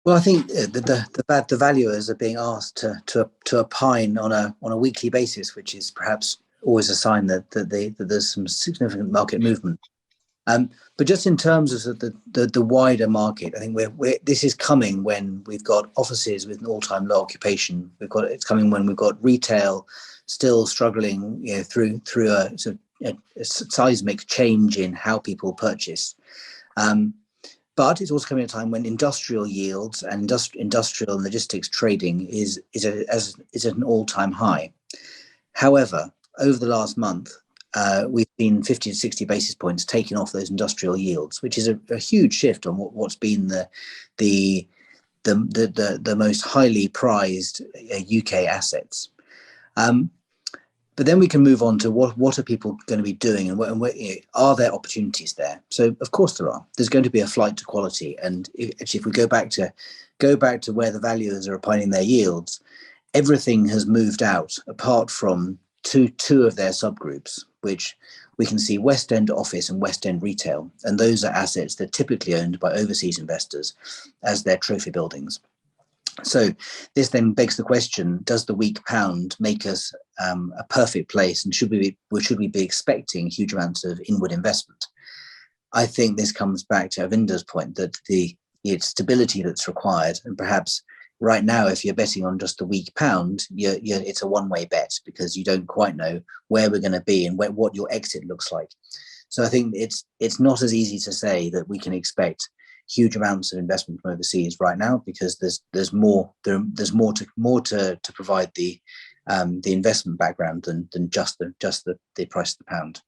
Well, I think the valuers are being asked to opine on a weekly basis, which is perhaps always a sign that there's some significant market movement. But just in terms of the wider market, I think this is coming when we've got offices with an all-time low occupation. It's coming when we've got retail still struggling, through a sort of a seismic change in how people purchase. Um, but it's also coming at a time when industrial yields and industrial and logistics trading is at an all-time high. However, over the last month, we've seen 50 to 60 basis points taken off those industrial yields, which is a huge shift on what's been the the most highly prized UK assets. Um, but then we can move on to what are people going to be doing, and are there opportunities there? So of course there are. There's going to be a flight to quality, and if we go back to where the valuers are opining their yields, everything has moved out apart from two of their subgroups, which we can see West End office and West End retail, and those are assets that are typically owned by overseas investors as their trophy buildings. So this then begs the question: does the weak pound make us a perfect place, and should we be expecting huge amounts of inward investment? I think this comes back to Avinder's point that the stability that's required, and perhaps right now, if you're betting on just the weak pound, it's a one-way bet because you don't quite know where we're going to be and what your exit looks like. So I think it's not as easy to say that we can expect huge amounts of investment from overseas right now, because there's more to provide the investment background than just the price of the pound.